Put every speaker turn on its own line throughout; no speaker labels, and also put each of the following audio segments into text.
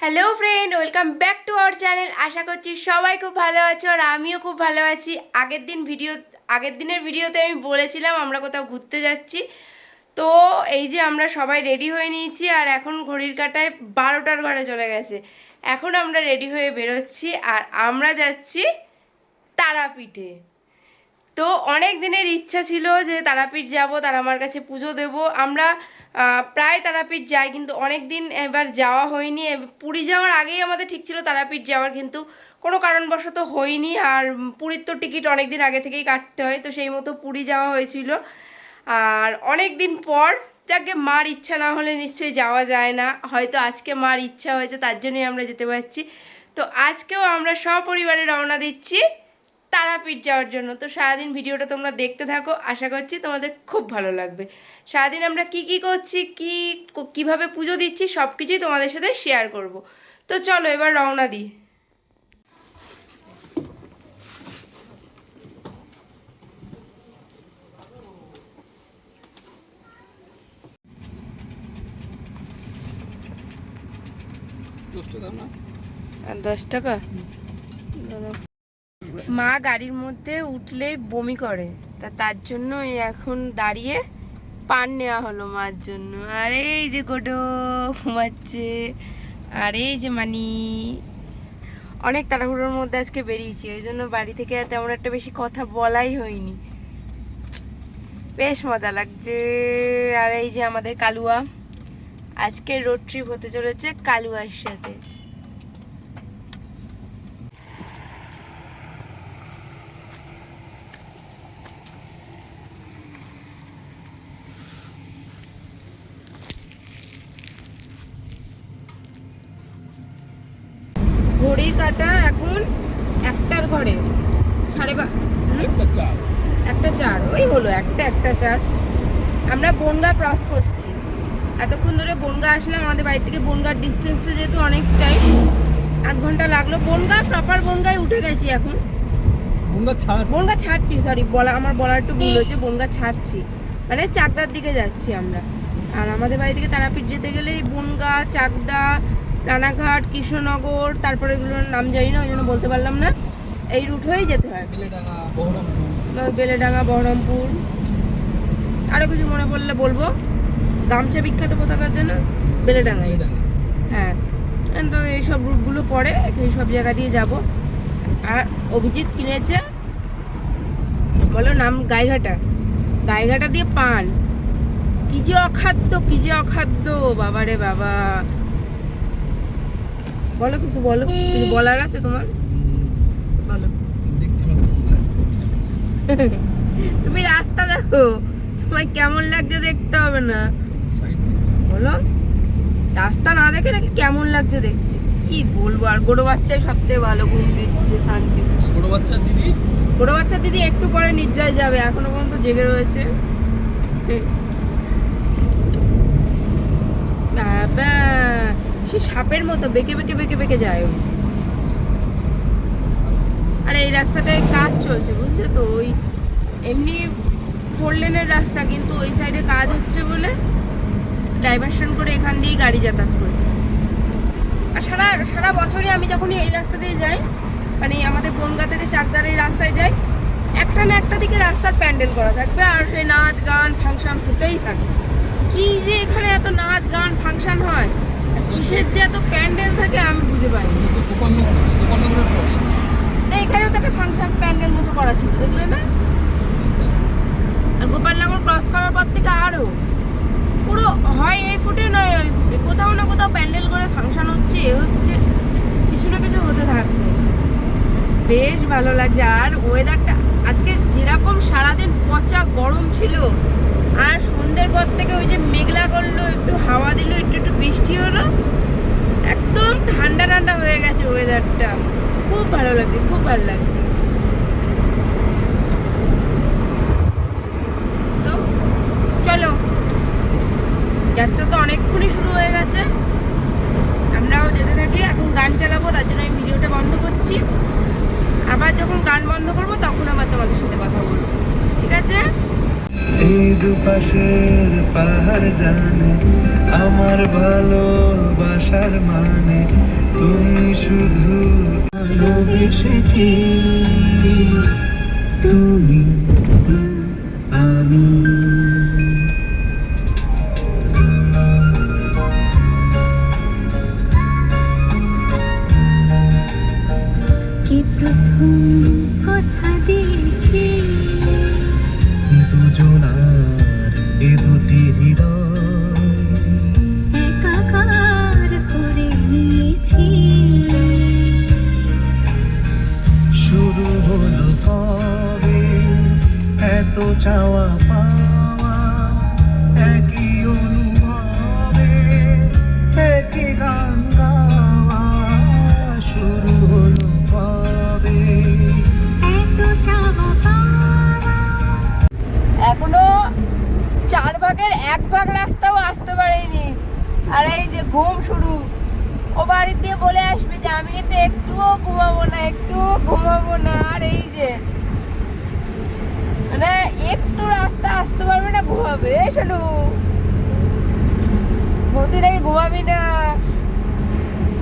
Hello friend, welcome back to our channel. আশা করছি সবাই খুব ভালো আছো আর আমিও খুব ভালো আছি। আগের দিনের ভিডিওতে আমি বলেছিলাম আমরা কোথাও ঘুরতে যাচ্ছি। তো এই যে আমরা সবাই রেডি হয়ে নিয়েছি আর এখন ঘড়ির কাঁটায় 12টার ঘরে চলে গেছে। এখন আমরা রেডি হয়ে বেরোচ্ছি আর আমরা যাচ্ছি তারাপীঠে। তো অনেক দিনের ইচ্ছা ছিল যে তারাপীঠ যাব, তারামার কাছে পুজো দেব। আমরা প্রায় তারাপীঠ যাই, কিন্তু অনেক দিন এবার যাওয়া হয়নি। পুরী যাওয়ার আগেই আমাদের ঠিক ছিল তারাপীঠ যাওয়ার, কিন্তু কোনো কারণবশত হয়নি। আর পুরীর তো টিকিট অনেক দিন আগে থেকেই কাটতে হয়, তো সেই মতো পুরী যাওয়া হয়েছিল। আর অনেক দিন পর যাকে মার ইচ্ছা না হলে নিশ্চয়ই যাওয়া যায় না, হয়তো আজকে মার ইচ্ছা হয়েছে তার জন্যই আমরা যেতে পারছি। তো আজকেও আমরা সপরিবারে রওনা দিচ্ছি তারাপীঠ যাওয়ার জন্য। তো সারাদিন ভিডিওটা তোমরা দেখতে থাকো, আশা করছি তোমাদের খুব ভালো লাগবে। সারাদিন আমরা কি কি করছি, কিভাবে পুজো দিচ্ছি, সব কিছুই তোমাদের সাথে শেয়ার করব। তো চলো এবার রওনা দিই। আর 10 টাকা মা গাড়ির মধ্যে উঠলে বমি করে, তার জন্য এখন দাঁড়িয়ে পান নেওয়া হলো মার জন্য। আর এই যে গোডো ঘুমাচ্ছে, আর এই যে মানি। অনেক তাড়াহুড়োর মধ্যে আজকে বেরিয়েছি, ওই জন্য বাড়ি থেকে তেমন একটা বেশি কথা বলাই হয়নি। বেশ মজা লাগছে। আর এই যে আমাদের কালুয়া, আজকে রোড ট্রিপ হতে চলেছে কালুয়ার সাথে। ঘড়ির কাঁটা এখন 1টার ঘরে, 1:04 ওই হলো, 1:04। আমরা বনগাঁ ক্রস করছি। এতক্ষণ ধরে বনগাঁ আসলাম, আমাদের বাড়ি থেকে বনগাঁর ডিস্টেন্সটা যেহেতু অনেকটাই, 1 ঘন্টা লাগলো। বনগাঁ প্রপার বনগাঁয় উঠে গেছি এখন। বনগাঁ ছাড়ছি, সরি আমার বলার একটু ভুল হয়েছে। বনগাঁ ছাড়ছি মানে চাকদার দিকে যাচ্ছি আমরা। আর আমাদের বাড়ি থেকে তারাপীঠ যেতে গেলে বনগাঁ, চাকদা, রানাঘাট, কৃষ্ণনগর, তারপরে এগুলোর নাম জানি না, ওই জন্য বলতে পারলাম না। এই রুট হয়েই যেতে হয়। বেলেডাঙ্গা, বহরমপুর, আরও কিছু মনে পড়লে বলবো। গামছা বিখ্যাত কোথাকার জন্য? বেলেডাঙ্গায়। হ্যাঁ, তো এইসব রুটগুলো পড়ে, এই সব জায়গা দিয়ে যাব। আর অভিজিৎ কিনেছে, বলো নাম, গাইঘাটা দিয়ে পান। কি যে অখাদ্য, বাবারে বাবা। বলো কিছু বলার আছে তোমার? বলো। তুমি রাস্তা দেখো, তোমায় কেমন লাগছে দেখতে হবে না? বলো, রাস্তা না দেখে নাকি কেমন লাগছে দেখছি? কি বলবো। আর গোড়ো বাচ্চাই সবথেকে ভালো, ঘুম দিচ্ছে শান্তি। গোড়ো বাচ্চা দিদি একটু পরে নিদ্রায় যাবে, এখনো পর্যন্ত জেগে রয়েছে। বাবা, সে সাপের মতো বেঁকে যায়। আর এই রাস্তাটায় কাজ চলছে, বুঝলে তো। ওই এমনি 4 লেনের রাস্তা, কিন্তু ওই সাইডে কাজ হচ্ছে বলে ডাইভারশন করে এখান দিয়েই গাড়ি যাতায়াত করছে। আর সারা বছরই আমি যখনই এই রাস্তা দিয়ে যাই, মানে আমাদের বনগাঁ থেকে চাকদার এই রাস্তায় যাই, একটা না একটা দিকে রাস্তার প্যান্ডেল করা থাকবে, আর সেই নাচ গান ফাংশন হতেই থাকবে। কি যে এখানে এত নাচ গান ফাংশন হয়, কিসের যে এত প্যান্ডেল থাকে আমি বুঝে পাই না। এখানেও তো একটা ফাংশন প্যান্ডেল মতো করা ছিল, দেখলে না? আর গোপালনগর ক্রস করার পর থেকে আরো পুরো হয় এই ফুটে নয় ওই ফুটে, কোথাও না কোথাও প্যান্ডেল করে ফাংশন হচ্ছে, কিছু না কিছু হতে থাকবে। বেশ ভালো লাগছে। আর ওয়েদারটা আজকে যেরকম সারাদিন পচা গরম ছিল, আর সন্ধ্যের পর থেকে ওই যে মেঘলা করলো, একটু হাওয়া দিল, একটু বৃষ্টি হলো, একদম ঠান্ডা হয়ে গেছে ওয়েদারটা। খুব ভালো লাগছে। তো চলো, যাত্রা তো অনেকক্ষণই শুরু হয়ে গেছে, আমরাও যেতে থাকি। এখন গান চালাবো, তার জন্য আমি ভিডিওটা বন্ধ করছি। আবার যখন গান বন্ধ করবো তখন আবার তোমাদের সাথে কথা বলবো, ঠিক আছে?
এই দুপাশের পাহাড় জানে আমার ভালোবাসার মানে তুমি শুধু ভালোবেসেছি তুমি আমি
কি প্রথম কথা দিয়েছি
দুজনার এ দুটি হৃদয়
একাকার করে নিয়েছি
শুরু হলো কবে এত চাওয়া পাওয়া একই অনুভবে একই গান গাওয়া শুরু হলো কবে
এত চাওয়া পাওয়া
এখনো 4 ভাগের 1 ভাগ রাস্তাও আসতে পারেনি, আর এই যে ঘুম শুরু। ও বাড়ির দিয়ে বলে আসবে যে আমি কিন্তু একটুও ঘুমাবো না, একটুও ঘুমাবো না। আর এই যে মানে একটু রাস্তা আসতে পারবে না, ঘুমাবে। এই শোনু, তুই নাকি ঘুমাবি না,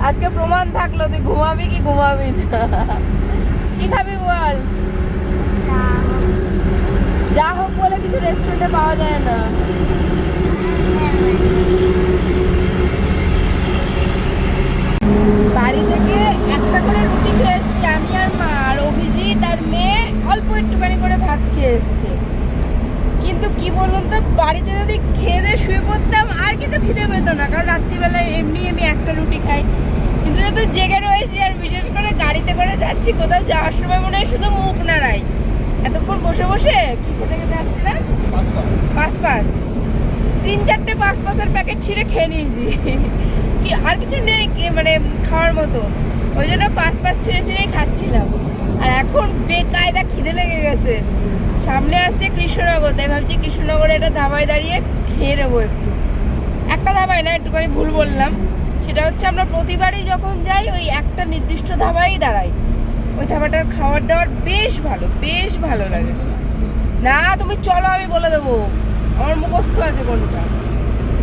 আজকে প্রমাণ থাকলো তুই ঘুমাবি কি ঘুমাবি না। কি খাবি বল? যা হোক বলে কিছু রেস্টুরেন্টে পাওয়া যায় না। বাড়ি থেকে একটা করে রুটি খেয়ে এসছি আমি আর মা, আর অভিজিৎ আর মেয়ে অল্প একটুখানি করে ভাত খেয়ে এসছে। কিন্তু কি বলুন তো, বাড়িতে যদি খেয়ে দিয়ে শুয়ে পড়তাম আর কিন্তু খিদে পেত না, কারণ রাত্রিবেলায় এমনি আমি একটা রুটি খাই। কিন্তু যেহেতু জেগে রয়েছি, আর বিশেষ করে গাড়িতে করে যাচ্ছি, কোথাও যাওয়ার সময় মনে হয় শুধু মুখ নাড়াই। এতক্ষণ বসে বসে কি খেতে খেতে আসছি না, পাঁচ 3-4টে পাঁচের প্যাকেট ছিঁড়ে খেয়ে নিয়েছি। কি আর কিছু নেই মানে খাওয়ার মতো, ওই জন্য পাঁচ ছিঁড়েই খাচ্ছিলাম। আর এখন বেকায়দা খিদে লেগে গেছে। সামনে আসছে কৃষ্ণনগর, তাই ভাবছি কৃষ্ণনগরে একটা ধাবায় দাঁড়িয়ে খেয়ে নেবো একটু। একটা ধাবায় না, একটুখানি ভুল বললাম। সেটা হচ্ছে আমরা প্রতিবারই যখন যাই ওই একটা নির্দিষ্ট ধাবায় দাঁড়াই। ওই ধাবাটার খাবার দাবার বেশ ভালো লাগে। না তুমি চলো, আমি বলে দেবো, আমার মুখস্থ আছে কোনটা।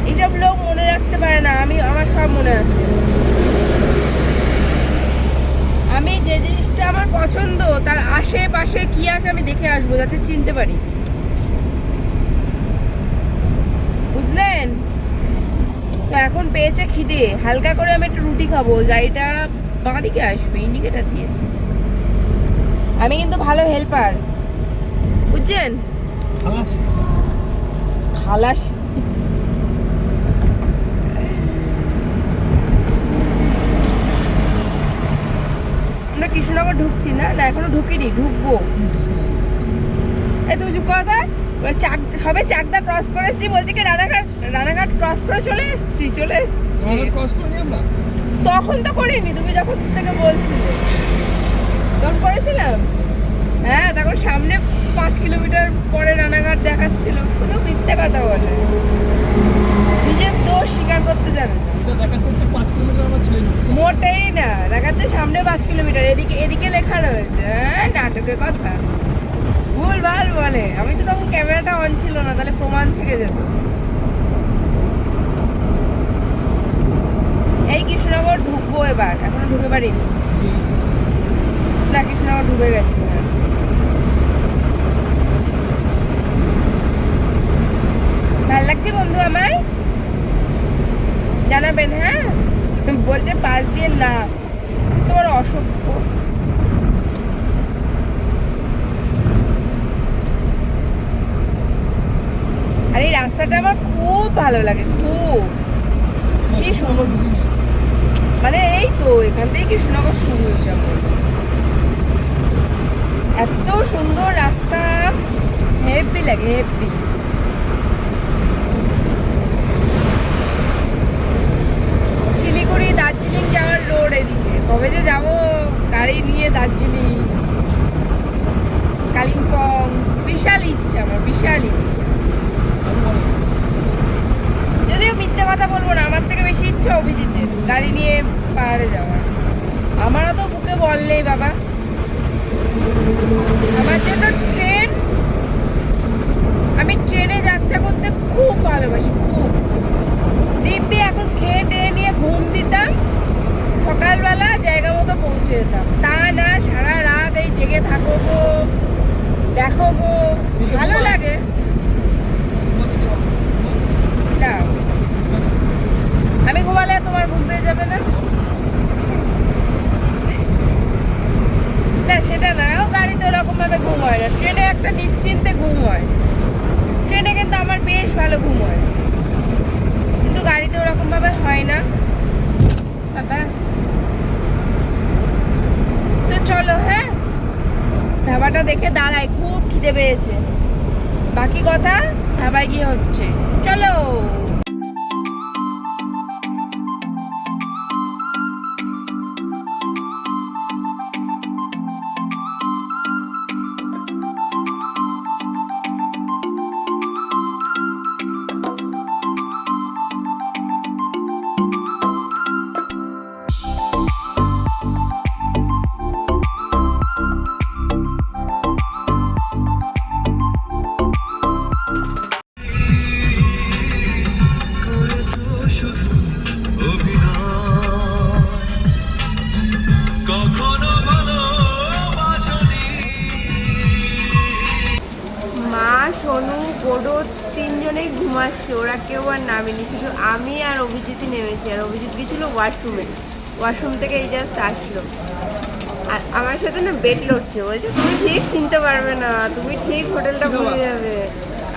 এইসব লোক মনে রাখতে পারে না, আমার সব মনে আছে। আমি যে জিনিসটা আমার পছন্দ তার আশেপাশে কি আছে আমি দেখে আসবো, যাতে চিনতে পারি, বুঝলেন তো। এখন পেয়েছে খিদে, হালকা করে আমি একটু রুটি খাবো। গাড়িটা বাঁ দিকে আসবে, ইন্ডিকেটার দিয়েছি। আমি কিন্তু ভালো হেল্পার, বুঝছেন। খালাস আমরা কৃষ্ণনগর ঢুকছি না, এখনো ঢুকিনি, ঢুকবো। এই তুমি চুপ কথা, সবে চাকদা ক্রস করেছি, বলছি কি রানাঘাট ক্রস করে চলে এসছি। তখন তো করিনি, তুমি যখন থেকে বলছিলে তখন করেছিলাম। হ্যাঁ, তখন সামনে 5 কিলোমিটার পরে রানাঘাট দেখাচ্ছিল। শুধু মিথ্যে কথা বলে, নিজের দোষ স্বীকার করতে জানে। মোটেই না, দেখাচ্ছে সামনে 5 কিলোমিটার, এদিকে লেখা রয়েছে। হ্যাঁ, নাটকের কথা ভুল ভাল বলে। আমি তো তখন ক্যামেরাটা অন ছিল না, তাহলে প্রমাণ থেকে যেত। এই কৃষ্ণনগর ঢুকবো এবার, এখনো ঢুকে পারিনি। না, কৃষ্ণনগর ঢুকে গেছি। ভাল লাগছে বন্ধু আমায়, জানাবেন। হ্যাঁ, বলছে পাশ দিয়ে না, তোমার অসভ্য। আর এই রাস্তাটা আমার খুব ভালো লাগে, খুব। কি সুন্দর, মানে এই তো এখান থেকে কৃষ্ণনগর শুরু হয়েছে। এত সুন্দর রাস্তা, হেভি লাগে, হেভি। শিলিগুড়ি দার্জিলিং যাওয়ার রোড এদিকে, কবে যে যাবো গাড়ি নিয়ে দার্জিলিং কালিম্পং। বিশাল ইচ্ছা আমার, বিশাল ইচ্ছা। যদিও মিথ্যে কথা বলবো না, আমার থেকে বেশি ইচ্ছা অভিজিতের গাড়ি নিয়ে পাহাড়ে যাওয়ার। আমারও তো বুকে বললেই বাবা, আমার জন্য ট্রেন, আমি ট্রেনে যাত্রা করতে খুব ভালোবাসি, খুব। দিব্যি এখন খেয়ে টেয়ে নিয়ে ঘুম দিতাম, সকালবেলা জায়গা মতো পৌঁছে যেতাম। তা না সারা রাত এই জেগে থাকো গো, দেখো গো, ভালো লাগে না? আমি ঘুমালে তোমার ঘুম পেয়ে যাবে না? না সেটা না, গাড়িতে ওরকম ভাবে ঘুম হয় না, ট্রেনে একটা নিশ্চিন্তে ঘুম হয়। ট্রেনে কিন্তু আমার বেশ ভালো ঘুম হয়, কিন্তু গাড়িতে ওরকম ভাবে হয় না বাবা। তো চলো, হ্যাঁ ধাবাটা দেখে দাঁড়াই, খুব খিদে পেয়েছে। বাকি কথা ধাবায় গিয়ে হচ্ছে, চলো।
করেছো শুধু অভিনয়, কখনো ভালোবাসনি।
মা, সোনু, গোডো তিনজনেই ঘুমাচ্ছে, ওরা কেউ আর নামেনি, শুধু আমি আর অভিজিৎই নেমেছি। আর অভিজিৎ গেছিল ওয়াশরুমে, ওয়াশরুম থেকে এই জাস্ট আসলো। আর আমার সাথে না বেড লড়ছে, বলছে তুমি ঠিক চিনতে পারবে না, তুমি ঠিক হোটেলটা ভুলে যাবে।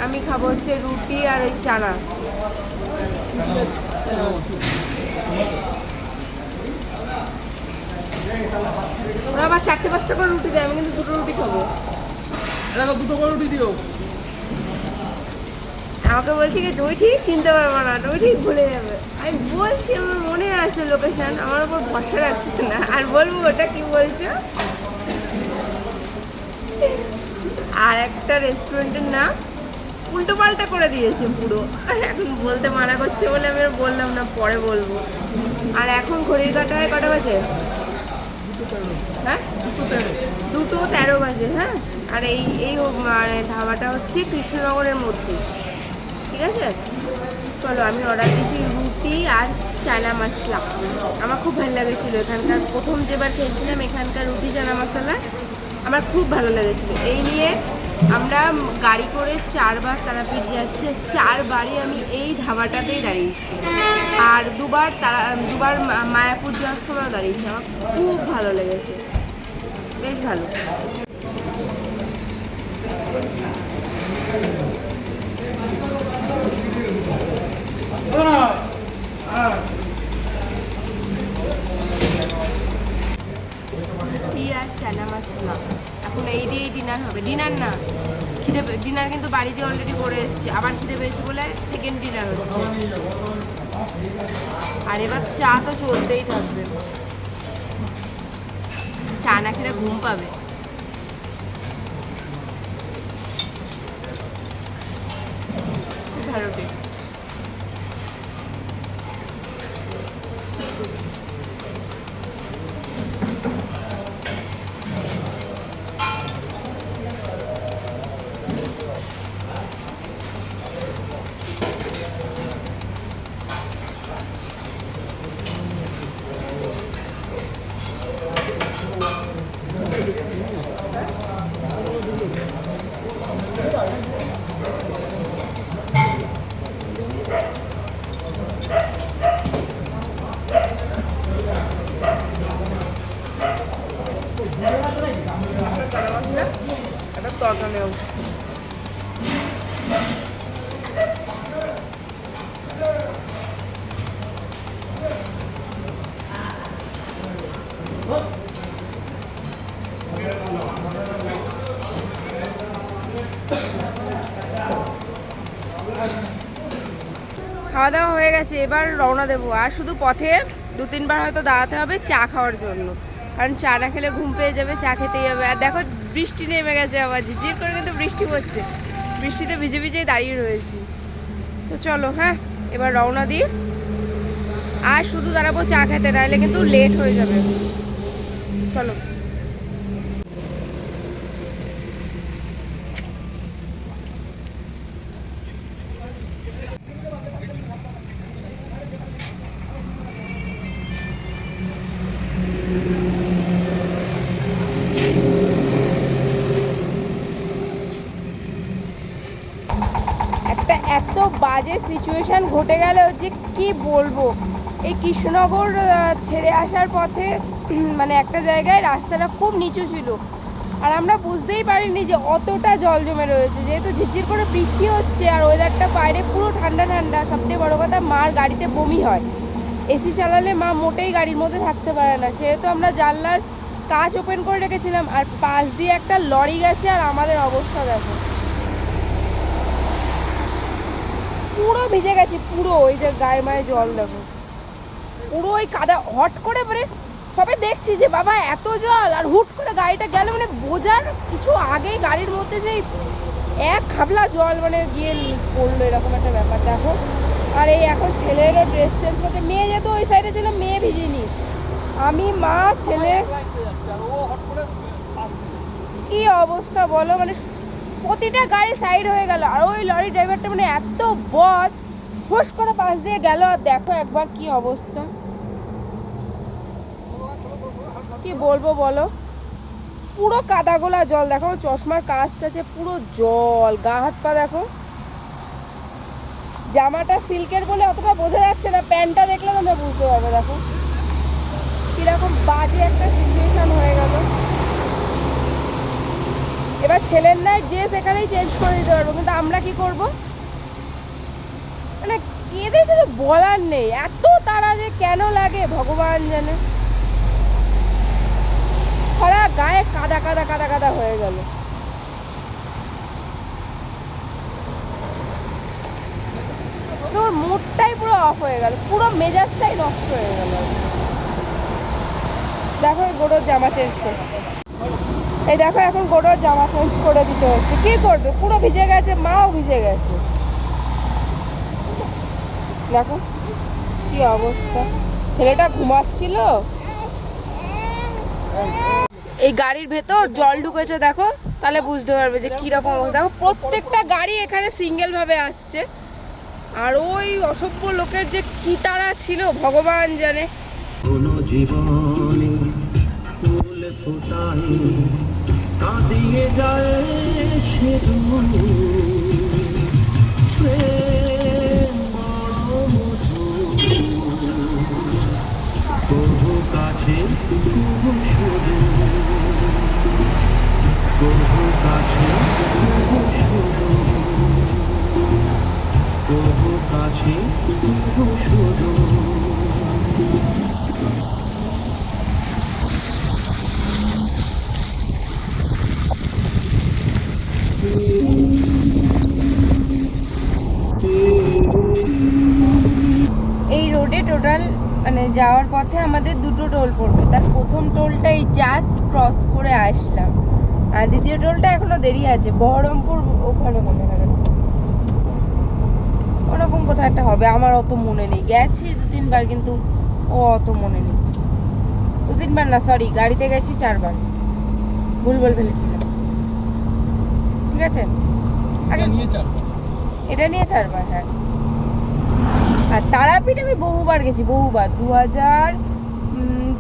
আমি খাবো হচ্ছে রুটি আর ওই চানা। ওরা আবার 4-5টা করে রুটি দেয়, আমি কিন্তু 2টো রুটি খাবো।
দেখো 2টো করে রুটি দিও।
আমাকে বলছি কি তুমি ঠিক চিনতে পারবে না, তুমি ঠিক ভুলে যাবে। আমি বলছি আমার মনে আছে লোকেশন, আমার উপর ভরসা রাখছে না। আর বলবো ওটা কি বলছো? আর একটা রেস্টুরেন্টের নাম উল্টো পাল্টা করে দিয়েছে পুরো, এখন বলতে মানা করছে বলে আমি আর বললাম না, পরে বলবো। আর এখন ঘড়ির কাঁটায় কটা বাজে? হ্যাঁ 2:13 বাজে। হ্যাঁ, আর এই এই মানে ধাবাটা হচ্ছে কৃষ্ণনগরের মধ্যে, ঠিক আছে? চলো, আমি অর্ডার দিয়েছি রুটি আর চানা মশলা। আমার খুব ভালো লেগেছিলো এখানকার, প্রথম যেবার খেয়েছিলাম এখানকার রুটি চানা মশলা আমার খুব ভালো লেগেছিলো। এই নিয়ে আমরা গাড়ি করে 4বার তারাপীঠ যাচ্ছি, 4বারই আমি এই ধাবাটাতেই দাঁড়িয়েছি। আর দুবার মায়াপুর যাওয়ার সময় দাঁড়িয়েছি। আমার খুব ভালো লেগেছে, বেশ ভালো। আর চানা মশলা, এখন এই দিয়েই ডিনার হবে। ডিনার না, ডিনার কিন্তু বাড়িতে অলরেডি করে এসেছি, আবার খিদে পেয়েছে বলে সেকেন্ড ডিনার হচ্ছে। আর এবার চা তো চলতেই থাকবে, চা না খেলে ঘুম পাবে। খুব ভালো টেস্ট। একটা তরকা নেও। খাওয়া দাওয়া হয়ে গেছে, এবার রওনা দেবো। আর শুধু পথে 2-3বার হয়তো দাঁড়াতে হবে চা খাওয়ার জন্য, কারণ চা না খেলে ঘুম পেয়ে যাবে, চা খেতেই হবে। আর দেখো বৃষ্টি নেমে গেছে, আবার ঝিরঝির করে কিন্তু বৃষ্টি পড়ছে, বৃষ্টিতে ভিজে ভিজেই দাঁড়িয়ে রয়েছি। তো চলো, হ্যাঁ এবার রওনা দিই। আর শুধু দাঁড়াবো চা খেতে, নাহলে কিন্তু লেট হয়ে যাবে। চলো। বাজে সিচুয়েশান ঘটে গেল যে কি বলবো। এই কৃষ্ণনগর ছেড়ে আসার পথে মানে একটা জায়গায় রাস্তাটা খুব নিচু ছিল, আর আমরা বুঝতেই পারিনি যে অতটা জল জমে রয়েছে। যেহেতু ঝিরঝির করে বৃষ্টি হচ্ছে আর ওয়েদারটা বাইরে পুরো ঠান্ডা ঠান্ডা, সবথেকে বড় কথা মার গাড়িতে বমি হয়, এসি চালালে মা মোটেই গাড়ির মধ্যে থাকতে পারে না। সেহেতু আমরা জানলার কাঁচ ওপেন করে রেখেছিলাম, আর পাশ দিয়ে একটা লরি গেছে, আর আমাদের অবস্থা দেখো পুরো ভিজে গেছি পুরো। ওই যে গায়ে মায়ে জল দেখো পুরো ওই কাদা। হট করে মানে সবে দেখছি যে বাবা এত জল, আর হুট করে গাড়িটা গেল মানে বোঝার কিছু আগেই গাড়ির মধ্যে সেই এক খাবলা জল মানে গিয়ে পড়লো, এরকম একটা ব্যাপার দেখো। আর এই এখন ছেলেরও ড্রেস চেঞ্জ করতে, মেয়ে যেহেতু ওই সাইডে ছিল মেয়ে ভিজিনি, আমি মা ছেলে। কি অবস্থা বলো, মানে প্রতিটা গাড়ি সাইড হয়ে গেল, আর ওই লরি ড্রাইভারটা মানে এত বদ, হুশ করে পাশ দিয়ে গেল। আর দেখো একবার কি অবস্থা, কি বলবো বলো, পুরো কাদা গোলা জল। দেখো চশমার কাজটা আছে পুরো জল, গা হাত পা দেখো। জামাটা সিল্কের বলে অতটা বোঝা যাচ্ছে না, প্যান্টটা দেখলে তোমরা বুঝতে পারবে। দেখো কিরকম বাজে একটা সিচুয়েশন হয়ে গেল। এবার ছেলের নাই ড্রেস এখানেই চেঞ্জ করে দিতে পারবো, কিন্তু আমরা কি করব, মানে এদের কিছু বলার নেই। এত তাড়া যে কেন লাগে ভগবান জানে। সারা গায়ে কাদা কাদা কাদা কাদা হয়ে গেল। তোর মুডটাই পুরো অফ হয়ে গেল, পুরো মেজাজটাই নষ্ট হয়ে গেল। দেখো এই গোড়োর জামা চেঞ্জ করছে, এই দেখো এখন গোড়োর জামা চেঞ্জ করে দিতে হচ্ছে। কি করবে, পুরো ভিজে গেছে, মাও ভিজে গেছে। দেখো কি অবস্থা, ছেলেটা ঘুমাচ্ছিল, এই গাড়ির ভেতর জল ঢুকেছে দেখো, তাহলে বুঝতে পারবে যে কিরকম অবস্থা। দেখো প্রত্যেকটা গাড়ি এখানে সিঙ্গেল ভাবে আসছে, আর ওই অসভ্য লোকের যে কি তাড়া ছিল ভগবান জানে।
কোনো জীবনে ফুল ফোটায় কাঁদিয়ে যায় সে প্রেম বড় মধুর, তবু কাছে তবু শুধু, তবু কাছে তবু শুধু, তবু কাছে তবু শুধু।
এই রোডে টোটাল মানে যাওয়ার পথে আমাদের দুটো টোল পড়বে। তার প্রথম টোলটা এই জাস্ট ক্রস করে আসলাম, আর দ্বিতীয় টোলটা এখনো দেরি আছে, বহরমপুর ওখানে মনে হয় ওরকম কোথাও একটা হবে, আমার অত মনে নেই। গেছি 2-3 বার কিন্তু ও অত মনে নেই। 2-3 বার না, সরি, গাড়িতে গেছি 4 বার, ভুল বল ফেলেছিলাম। ঠিক আছে, আগে এটা নিয়ে 4 বার, হ্যাঁ। আর তারাপীঠ আমি বহুবার গেছি, বহুবার। 2000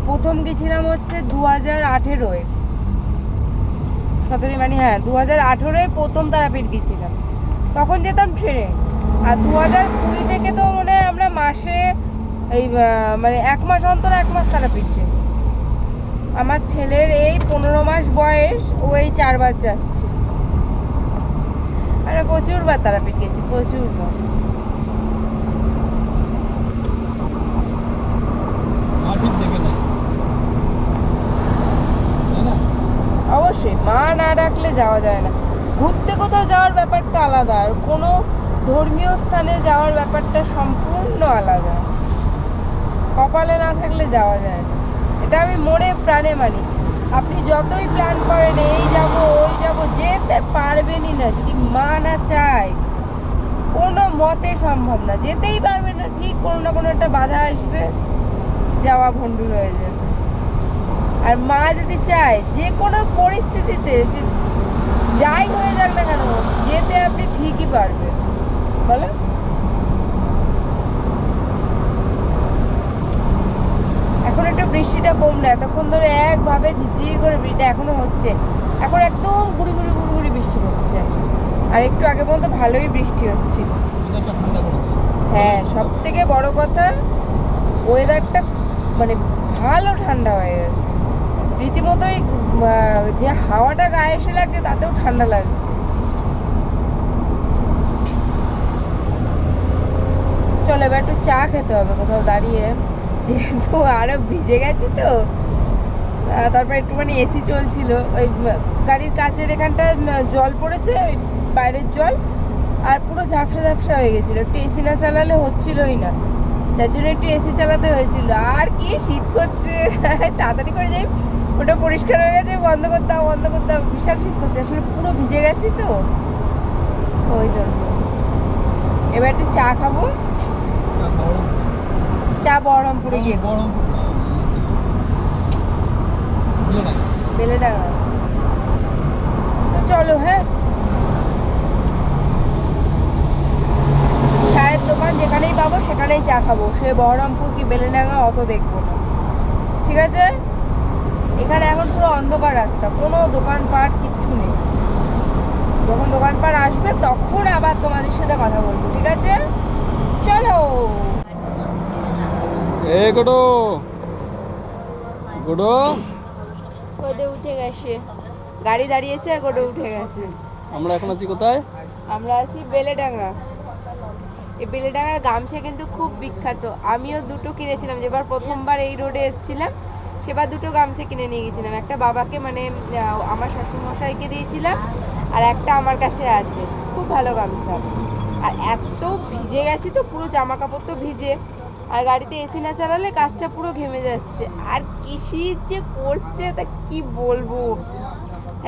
প্রথম গেছিলাম হচ্ছে 2018-এ, 17 মানে হ্যাঁ 2018-এ প্রথম তারাপীঠ গেছিলাম, তখন যেতাম ট্রেনে। আর 2020 থেকে তো মানে আমরা মাসে এই মানে 1 মাস অন্তর 1 মাস তারাপীঠ যাই। আমার ছেলের এই 15 মাস বয়স, ও এই 4 বার যাচ্ছে। আর প্রচুরবার তারাপীঠ গেছি, প্রচুরবার। অবশ্যই মা না ডাকলে যাওয়া যায় না। ঘুরতে কোথাও যাওয়ার ব্যাপারটা আলাদা, আর কোনো ধর্মীয় স্থানে যাওয়ার ব্যাপারটা সম্পূর্ণ আলাদা। কপালে না থাকলে যাওয়া যায় না, এটা আমি মনে প্রাণে মানি। আপনি যতই প্ল্যান করেন এই যাব ওই যাব, যেতে পারবেনই না যদি মা না চায়। কোনো মতে সম্ভব না, যেতেই পারবেন না, ঠিক কোনো না কোনো একটা বাধা আসবে, যাওয়া ভণ্ডুল হয়ে যাবে। আর মা যদি চায় যে কোনো পরিস্থিতিতে সে যাই হয়ে যাক না কেন, যেতে আপনি ঠিকই পারবেন, বলো। এখন একটু বৃষ্টিটা কমলে, এতক্ষণ ধরে একভাবে ঝিরঝির করে বৃষ্টিটা এখনো হচ্ছে, এখন একদম গুড়ি গুড়ি গুড়ি গুড়ি বৃষ্টি হচ্ছে। আর একটু আগে পর্যন্ত ভালোই বৃষ্টি হচ্ছিল। হ্যাঁ, সব থেকে বড় কথা ওয়েদারটা মানে ভালো ঠান্ডা হয়ে গেছে রীতিমতোই। যে হাওয়াটা গায়ে এসে লাগছে তাতেও ঠান্ডা লাগছে। চলো এবার একটু চা খেতে হবে কোথাও দাঁড়িয়ে, যেহেতু আরো ভিজে গেছি তো। তারপর একটুখানি এসি চলছিল, ওই গাড়ির কাছের এখানটা জল পড়েছে, ওই বাইরের জল, আর পুরো ঝাপসা ঝাপসা হয়ে গেছিলো। একটু এসি না চালালে হচ্ছিলই না, যার জন্য একটু এসি চালাতে হয়েছিল। আর কি শীত করছে, তাড়াতাড়ি করে যাই, ওটা পরিষ্কার হয়ে গেছে, বন্ধ করতে হবে, বন্ধ করতে হবে। বিশাল শীত করছে, আসলে পুরো ভিজে গেছি তো ওই জন্য। এবার একটু চা খাবো, চা বহরমপুরে গিয়ে বেলেডাঙ্গা। তো চলো, হ্যাঁ, চায়ের দোকান যেখানেই পাবো সেখানেই চা খাবো, সে বহরমপুর কি বেলেডাঙ্গা অত দেখবো না, ঠিক আছে? এখানে এখন পুরো অন্ধকার রাস্তা, কোনো দোকানপাট কিচ্ছু নেই। যখন দোকানপাট আসবে তখন আবার তোমাদের সাথে কথা বলবো, ঠিক আছে? চলো।
এ গোডো গোডো,
গোডে উঠে গেছে, গাড়ি দাঁড়িয়েছে আর গোডে উঠে গেছে।
আমরা এখন আছি কোথায়?
আমরা আছি বেলেডাঙ্গা। এই বেলেডাঙ্গার গামছা কিন্তু খুব বিখ্যাত। আমিও দুটো কিনেছিলাম, যেবার প্রথমবার এই রোডে এসেছিলাম সেবার দুটো গামছা কিনে নিয়ে গেছিলাম। একটা বাবাকে মানে আমার শ্বশুরমশাইকে দিয়েছিলাম, আর একটা আমার কাছে আছে। খুব ভালো গামছা। আর এত ভিজে গেছি তো, পুরো জামা কাপড় তো ভিজে, আর গাড়িতে এসি না চালালে কাজটা পুরো ঘেমে যাচ্ছে। আর কি শীত যে করছে তা কি বলবো।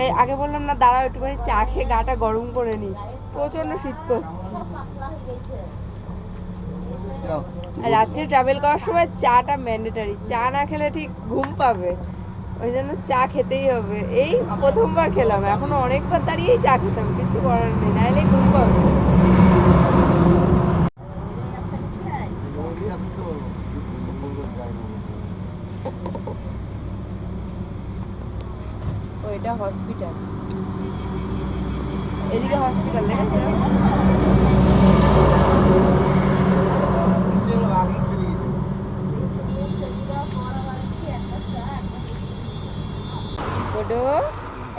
এই আগে বললাম না, দাঁড়াও একটুখানি চা খেয়ে গাটা গরম করে নিই, প্রচন্ড শীত করছে। আর রাত্রে ট্রাভেল করার সময় চাটা ম্যান্ডেটারি, চা না খেলে ঠিক ঘুম পাবে, ওই জন্য চা খেতেই হবে। এই প্রথমবার খেলাম, এখনো অনেকবার দাঁড়িয়েই চা খেতাম, কিছু করার নেই, নাহলে ঘুম পাবে। ওইটা হসপিটাল, এদিকে হসপিটাল দেখেছো?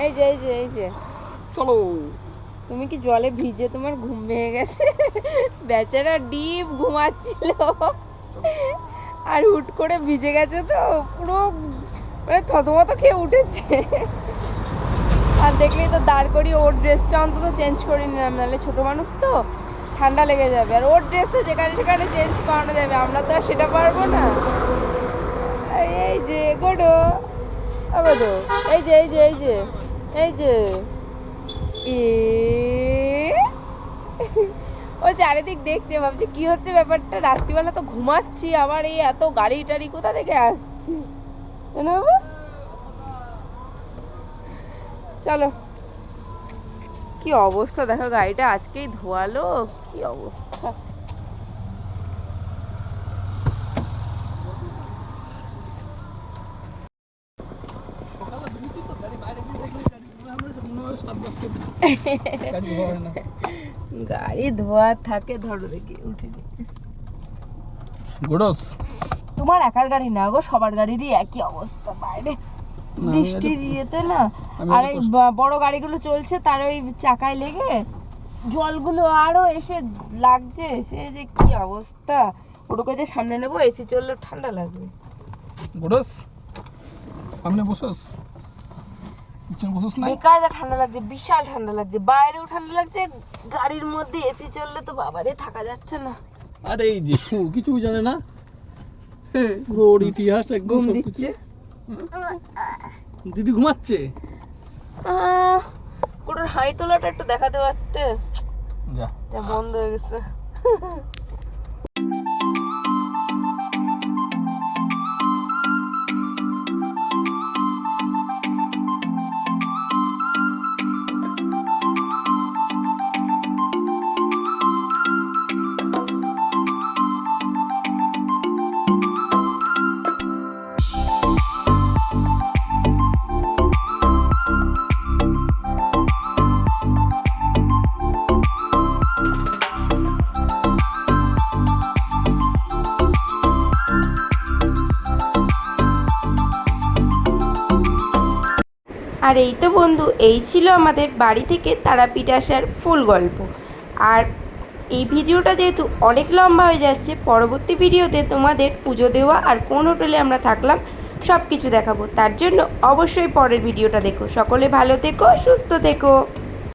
এই যে এই যে এই যে,
চলো।
তুমি কি জলে ভিজে তোমার ঘুম ভেঙে গেছে? বেচারা ডিপ ঘুমাচ্ছিল আর হুট করে ভিজে গেছে তো পুরো মানে থতমত খেয়ে উঠেছে। আর দেখলেই তো দাঁড় করিয়ে ওর ড্রেসটা অন্তত চেঞ্জ করে নিলাম, নাহলে ছোটো মানুষ তো ঠান্ডা লেগে যাবে। আর ওর ড্রেস তো যেখানে সেখানে চেঞ্জ করানো যাবে, আমরা তো আর সেটা পারবো না। এই যে গোডো, গোডো, এই যে এই যে এই যে এই যে ও চারিদিক দেখছে, ভাবছে কি হচ্ছে ব্যাপারটা। রাত্রিবেলা তো ঘুমাচ্ছি, আবার এই এত গাড়ি টাড়ি কোথা থেকে আসছে, চলো। কি অবস্থা দেখো, গাড়িটা আজকেই ধোয়ালো, কি অবস্থা। গাড়ি ধোয়া থাকে, ধরো দেখি উঠে
গোডোস,
তোমার একার গাড়ি না গো, সবার গাড়িরই একই অবস্থা বাইরে বৃষ্টির ইয়েতে না। আর এই বড় গাড়িগুলো চলছে, তার ওই চাকায় লেগে জলগুলো আরো এসে লাগছে, সে যে কি অবস্থা। ওটুকু যে সামনে নেবো, এসি চললে ঠান্ডা লাগবে।
গোডোস সামনে বসোস, পিছনে বসোস না।
বেকায়দা ঠান্ডা লাগছে, বিশাল ঠান্ডা লাগছে, বাইরেও ঠান্ডা লাগছে, গাড়ির মধ্যে এসি চললে তো বাবারে থাকা যাচ্ছে না।
আরে এই যে কিছু জানে না, পুরো ওর ইতিহাস একদম
ঘুম
সবকিছু।
দিচ্ছে,
দিদি ঘুমাচ্ছে।
কোটোর হাই তোলাটা একটু দেখাতে পারতে,
যা
বন্ধ হয়ে গেছে। আর এই তো বন্ধু, এই ছিল আমাদের বাড়ি থেকে তারাপীঠ আসার ফুল গল্প। আর এই ভিডিওটা যেহেতু অনেক লম্বা হয়ে যাচ্ছে, পরবর্তী ভিডিওতে তোমাদের পুজো দেওয়া আর কোন হোটেলে আমরা থাকলাম সব কিছু দেখাবো। তার জন্য অবশ্যই পরের ভিডিওটা দেখো। সকলে ভালো থেকো, সুস্থ থেকো।